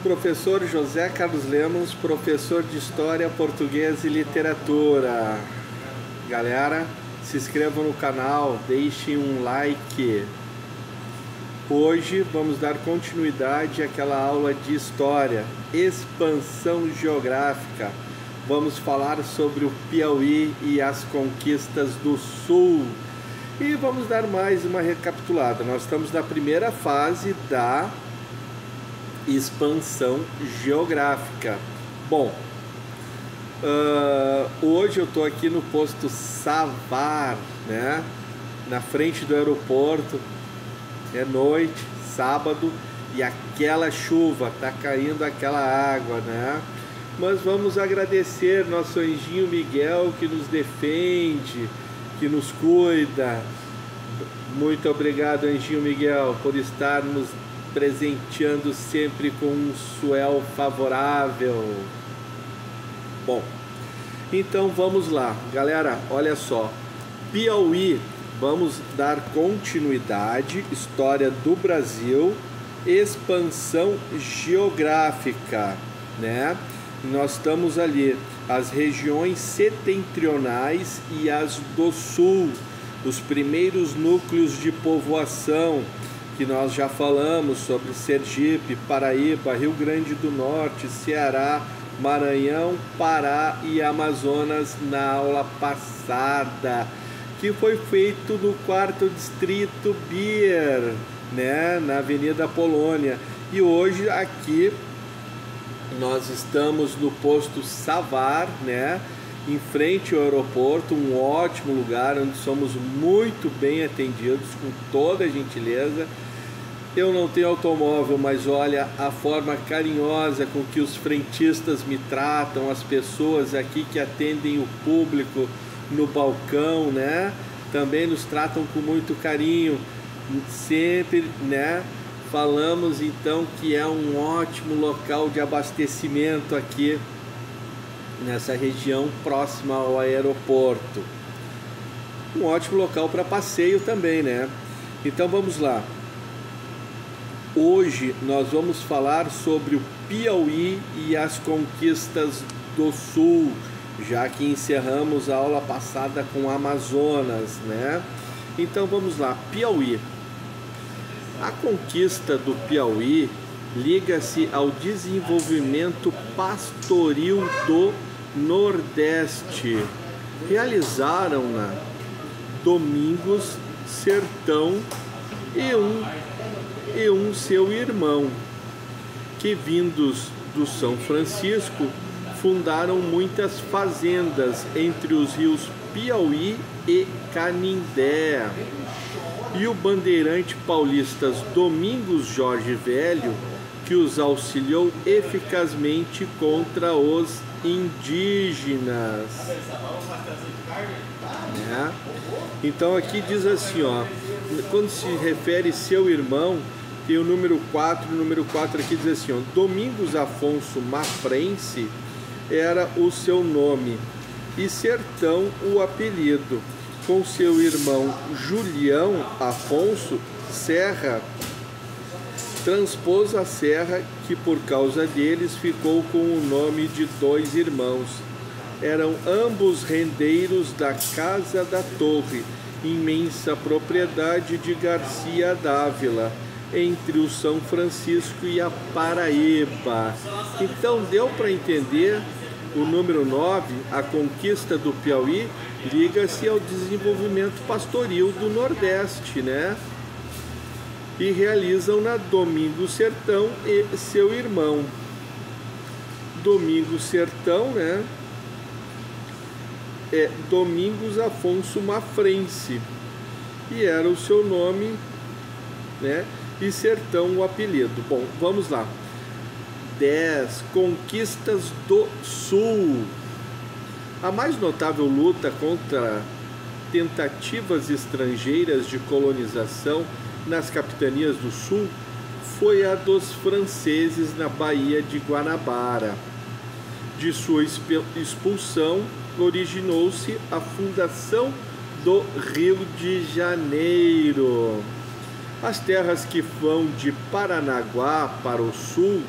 Professor José Carlos Lemos, professor de História, Português e Literatura. Galera, se inscrevam no canal, deixem um like. Hoje vamos dar continuidade àquela aula de História, Expansão Geográfica. Vamos falar sobre o Piauí e as conquistas do Sul. E vamos dar mais uma recapitulada. Nós estamos na primeira fase da expansão geográfica. Bom, hoje eu estou aqui no posto Savar, né? Na frente do aeroporto. É noite, sábado, e aquela chuva, tá caindo aquela água, né? Mas vamos agradecer nosso anjinho Miguel que nos defende, que nos cuida. Muito obrigado, anjinho Miguel, por estar nos presenteando sempre com um suel favorável. Bom, então vamos lá, galera, olha só. Piauí, vamos dar continuidade, história do Brasil, expansão geográfica, né? Nós estamos ali, as regiões setentrionais e as do sul, os primeiros núcleos de povoação, que nós já falamos sobre Sergipe, Paraíba, Rio Grande do Norte, Ceará, Maranhão, Pará e Amazonas na aula passada, que foi feito no 4º Distrito Bier, né, na Avenida Polônia. E hoje aqui nós estamos no posto Savar, né, em frente ao aeroporto, um ótimo lugar onde somos muito bem atendidos, com toda a gentileza. Eu não tenho automóvel, mas olha a forma carinhosa com que os frentistas me tratam, as pessoas aqui que atendem o público no balcão, né? Também nos tratam com muito carinho, sempre, né? Falamos então que é um ótimo local de abastecimento aqui nessa região próxima ao aeroporto. Um ótimo local para passeio também, né? Então vamos lá. Hoje nós vamos falar sobre o Piauí e as conquistas do Sul, já que encerramos a aula passada com Amazonas, né? Então vamos lá, Piauí. A conquista do Piauí liga-se ao desenvolvimento pastoril do Nordeste. Realizaram-na Domingos Sertão e um seu irmão, que vindos do São Francisco fundaram muitas fazendas entre os rios Piauí e Canindé. E o bandeirante paulista Domingos Jorge Velho, que os auxiliou eficazmente contra os indígenas. Né? Então aqui diz assim, ó, quando se refere seu irmão, tem o número 4, o número 4 aqui diz assim, ó, Domingos Afonso Mafrense era o seu nome e Sertão o apelido. Com seu irmão Julião Afonso Serra, transpôs a serra que por causa deles ficou com o nome de dois irmãos. Eram ambos rendeiros da Casa da Torre, imensa propriedade de Garcia Dávila, entre o São Francisco e a Paraíba. Então deu para entender o número 9, a conquista do Piauí, liga-se ao desenvolvimento pastoril do Nordeste, né? E realizam-na Domingos Sertão e seu irmão. Domingos Sertão, né? É Domingos Afonso Mafrense, e era o seu nome, né? E Sertão o apelido. Bom, vamos lá. 10. Conquistas do Sul. A mais notável luta contra tentativas estrangeiras de colonização nas capitanias do Sul foi a dos franceses na Baía de Guanabara. De sua expulsão, originou-se a fundação do Rio de Janeiro. As terras que vão de Paranaguá para o sul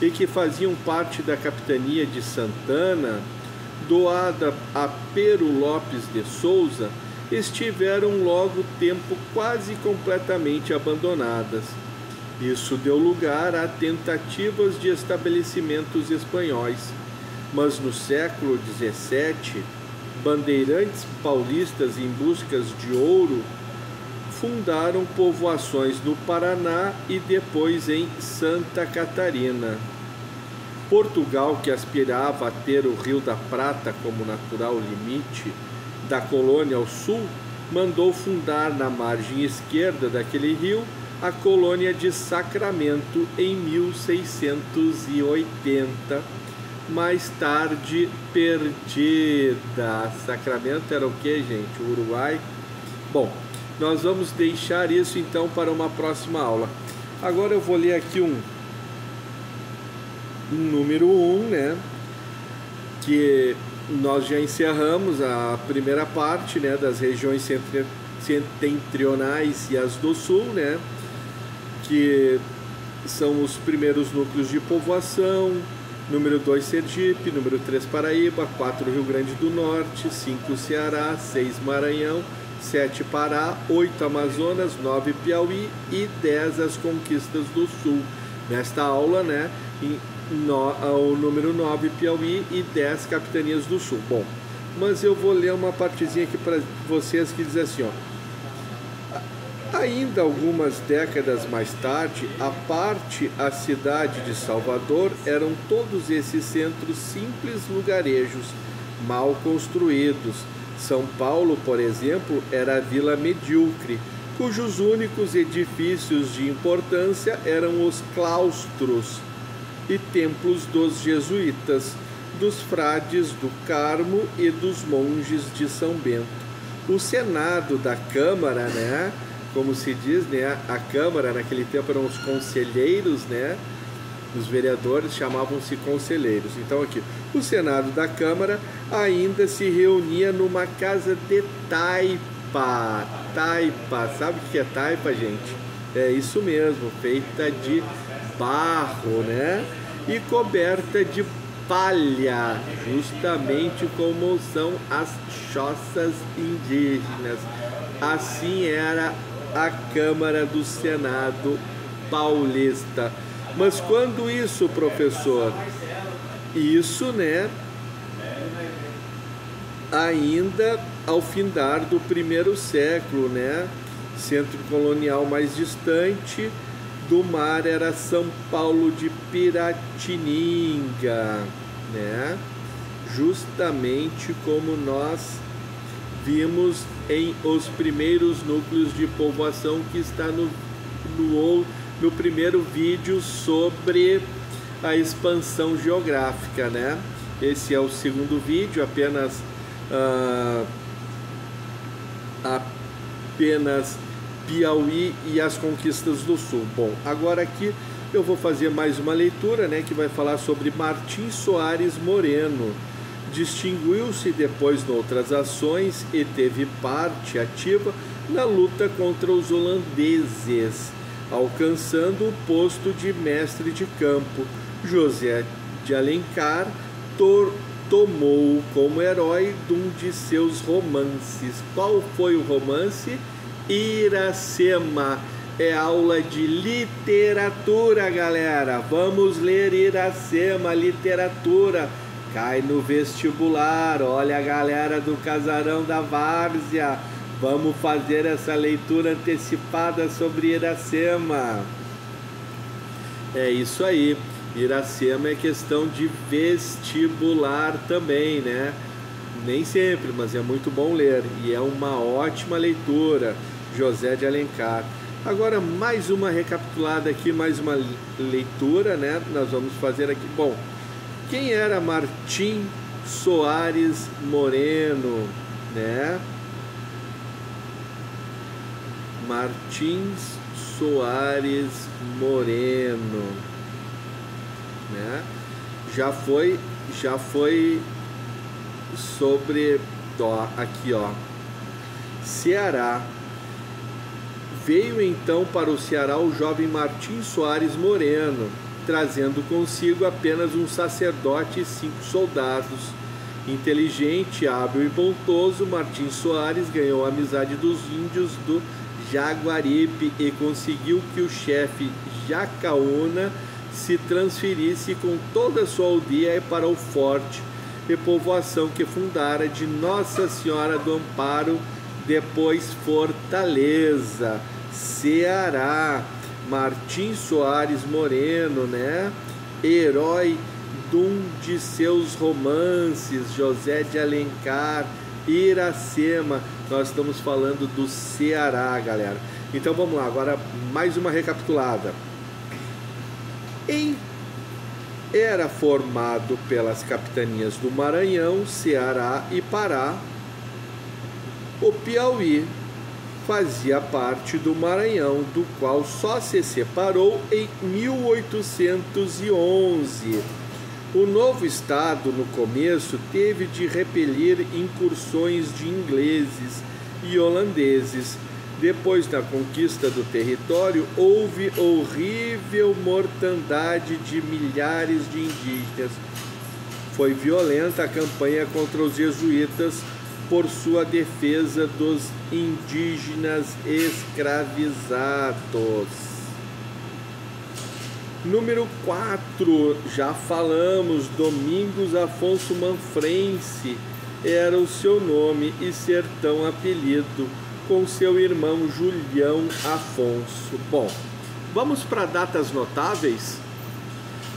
e que faziam parte da capitania de Santana, doada a Pero Lopes de Souza, estiveram logo tempo quase completamente abandonadas. Isso deu lugar a tentativas de estabelecimentos espanhóis, mas no século XVII, bandeirantes paulistas em busca de ouro fundaram povoações no Paraná e depois em Santa Catarina. Portugal, que aspirava a ter o Rio da Prata como natural limite da colônia ao sul, mandou fundar na margem esquerda daquele rio a colônia de Sacramento em 1680, mais tarde perdida. Sacramento era o que, gente? O Uruguai? Bom, nós vamos deixar isso então para uma próxima aula. Agora eu vou ler aqui um número 1, né? Que nós já encerramos a primeira parte, né, das regiões setentrionais e as do sul, né? Que são os primeiros núcleos de povoação. Número 2, Sergipe. Número 3, Paraíba. 4, Rio Grande do Norte. 5, Ceará. 6, Maranhão. 7, Pará. 8, Amazonas. 9, Piauí. E 10, as conquistas do Sul. Nesta aula, né, o número 9, Piauí. E 10, capitanias do Sul. Bom, mas eu vou ler uma partezinha aqui para vocês que diz assim, ó. Ainda algumas décadas mais tarde, a cidade de Salvador eram todos esses centros simples lugarejos, mal construídos. São Paulo, por exemplo, era a vila medíocre, cujos únicos edifícios de importância eram os claustros e templos dos jesuítas, dos frades do Carmo e dos monges de São Bento. O Senado da Câmara, né? Como se diz, né, a Câmara naquele tempo eram os conselheiros, né, os vereadores chamavam-se conselheiros. Então aqui, o Senado da Câmara ainda se reunia numa casa de taipa. Taipa, sabe o que é taipa, gente? É isso mesmo, feita de barro, né, e coberta de palha, justamente como são as choças indígenas. Assim era a Câmara do Senado paulista. Mas quando isso, professor? Isso, né, ainda ao findar do primeiro século, né, centro colonial mais distante do mar era São Paulo de Piratininga, né, justamente como nós vimos em os primeiros núcleos de povoação, que está no primeiro vídeo sobre a expansão geográfica, né? Esse é o segundo vídeo, apenas Piauí e as conquistas do Sul. Bom, agora aqui eu vou fazer mais uma leitura, né, que vai falar sobre Martim Soares Moreno. Distinguiu-se depois em outras ações e teve parte ativa na luta contra os holandeses, alcançando o posto de mestre de campo. José de Alencar tomou como herói de um de seus romances. Qual foi o romance? Iracema. É aula de literatura, galera. Vamos ler Iracema, literatura. Cai no vestibular. Olha a galera do Casarão da Várzea. Vamos fazer essa leitura antecipada sobre Iracema. É isso aí. Iracema é questão de vestibular também, né? Nem sempre, mas é muito bom ler. E é uma ótima leitura. José de Alencar. Agora, mais uma recapitulada aqui, mais uma leitura, né? Nós vamos fazer aqui. Bom, quem era Martim Soares Moreno, né? Martins Soares Moreno, né? Já foi sobre, ó, aqui, ó, Ceará. Veio então para o Ceará o jovem Martim Soares Moreno, trazendo consigo apenas um sacerdote e 5 soldados. Inteligente, hábil e bondoso, Martim Soares ganhou a amizade dos índios do Jaguaribe e conseguiu que o chefe Jacaúna se transferisse com toda a sua aldeia para o forte e povoação que fundara de Nossa Senhora do Amparo, depois Fortaleza, Ceará. Martim Soares Moreno, né? Herói de um de seus romances, José de Alencar, Iracema. Nós estamos falando do Ceará, galera. Então vamos lá, agora mais uma recapitulada. Era formado pelas capitanias do Maranhão, Ceará e Pará. O Piauí fazia parte do Maranhão, do qual só se separou em 1811. O novo estado, no começo, teve de repelir incursões de ingleses e holandeses. Depois da conquista do território, houve horrível mortandade de milhares de indígenas. Foi violenta a campanha contra os jesuítas por sua defesa dos indígenas escravizados. Número 4, já falamos, Domingos Afonso Manfrense era o seu nome e sertão apelido, com seu irmão Julião Afonso. Bom, vamos para datas notáveis.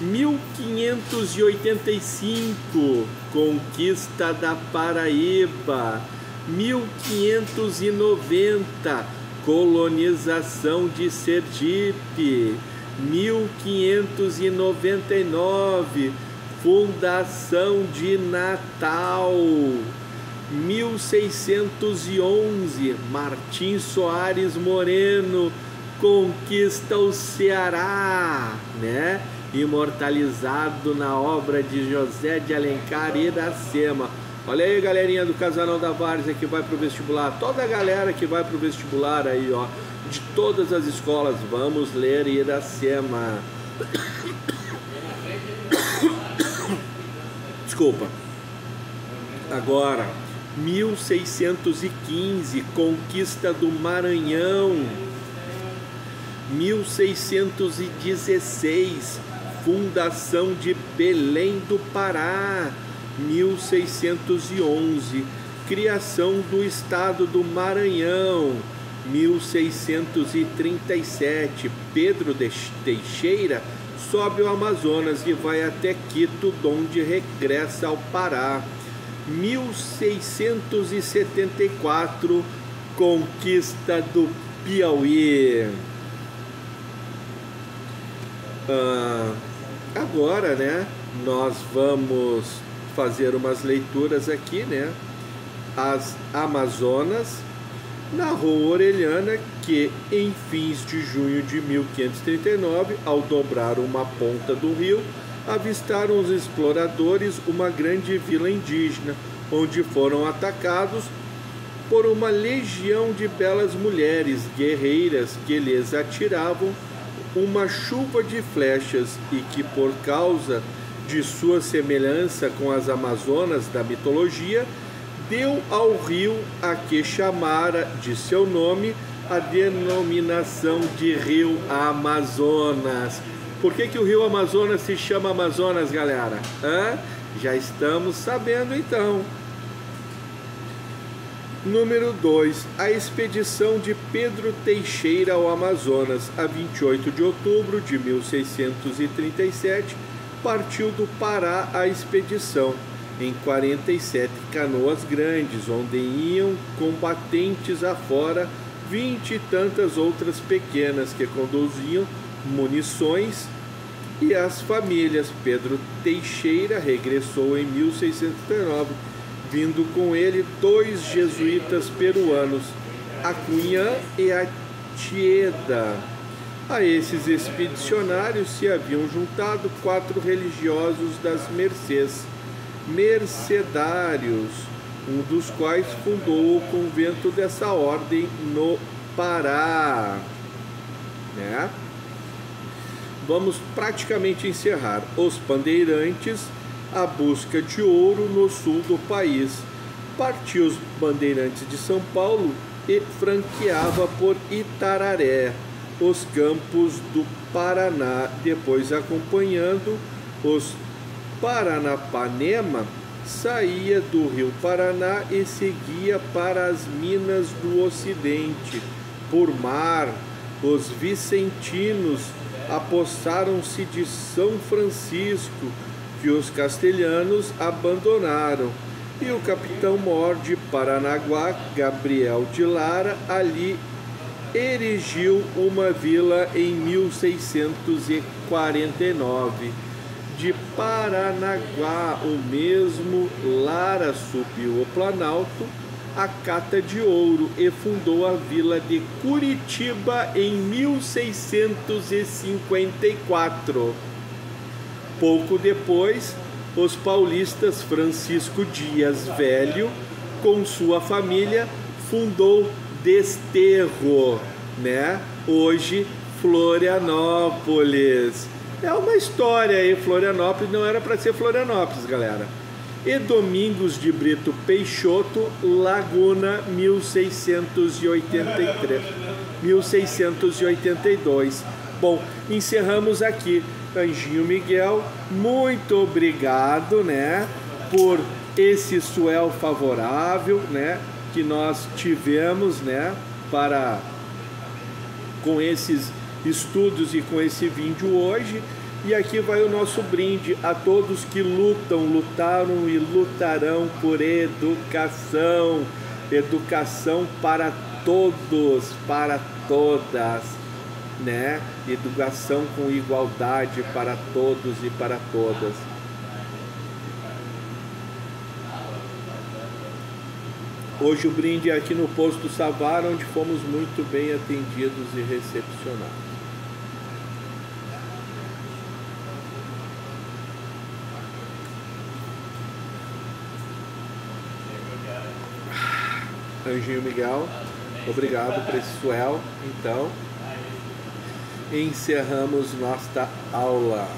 1585, conquista da Paraíba. 1590, colonização de Sergipe. 1599, fundação de Natal. 1611, Martim Soares Moreno conquista o Ceará, né? Imortalizado na obra de José de Alencar e Iracema. Olha aí, galerinha do Casarão da Várzea que vai pro vestibular, toda a galera que vai pro vestibular aí, ó, de todas as escolas, vamos ler Iracema. Desculpa. Agora, 1615, conquista do Maranhão. 1616, fundação de Belém do Pará. 1611, criação do estado do Maranhão. 1637, Pedro Teixeira sobe o Amazonas e vai até Quito, onde regressa ao Pará. 1674, conquista do Piauí. Agora, né, nós vamos fazer umas leituras aqui, né? As Amazonas narrou Orellana que, em fins de junho de 1539, ao dobrar uma ponta do rio, avistaram os exploradores uma grande vila indígena, onde foram atacados por uma legião de belas mulheres guerreiras que lhes atiravam uma chuva de flechas e que, por causa de sua semelhança com as Amazonas da mitologia, deu ao rio a que chamara de seu nome a denominação de Rio Amazonas. Por que o Rio Amazonas se chama Amazonas, galera? Já estamos sabendo então. Número 2. A expedição de Pedro Teixeira ao Amazonas, a 28 de outubro de 1637, partiu do Pará a expedição, em 47 canoas grandes, onde iam combatentes afora 20 e tantas outras pequenas que conduziam munições e as famílias. Pedro Teixeira regressou em 1639, vindo com ele 2 jesuítas peruanos, a Cunhã e a Tieda. A esses expedicionários se haviam juntado 4 religiosos das Mercês, mercedários, um dos quais fundou o convento dessa ordem no Pará, né? vamos praticamente encerrar. Os Bandeirantes, a busca de ouro no sul do país. Partiu os Bandeirantes de São Paulo e franqueava por Itararé os campos do Paraná, depois acompanhando os Paranapanema, saía do rio Paraná e seguia para as Minas do Ocidente. Por mar, os vicentinos apossaram-se de São Francisco, que os castelhanos abandonaram, e o capitão-mor de Paranaguá, Gabriel de Lara, ali erigiu uma vila em 1649. De Paranaguá, o mesmo Lara subiu o Planalto, a cata de ouro, e fundou a vila de Curitiba em 1654. Pouco depois, os paulistas Francisco Dias Velho, com sua família, fundou Desterro, né? Hoje Florianópolis. É uma história aí, Florianópolis não era para ser Florianópolis, galera. E Domingos de Brito Peixoto, Laguna, 1682. Bom, encerramos aqui. Anjinho Miguel, muito obrigado, né, por esse suel favorável, né, que nós tivemos, né, com esses estudos e com esse vídeo hoje. E aqui vai o nosso brinde a todos que lutam, lutaram e lutarão por educação. Educação para todos, para todas, né? Educação com igualdade para todos e para todas. Hoje o brinde é aqui no Posto Savar, onde fomos muito bem atendidos e recepcionados. Anjinho Miguel, obrigado por esse suel. Então, encerramos nossa aula.